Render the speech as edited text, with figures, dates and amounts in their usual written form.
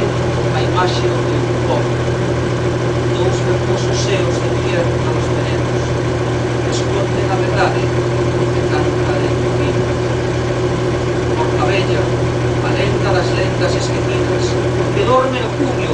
a imaxe do teu povo. Dous fermosos seos de invierno aos venenos, esconden a verdade que canta de tu vida. Por cabella, a lenta das lentas esquecidas, que dorme no cumio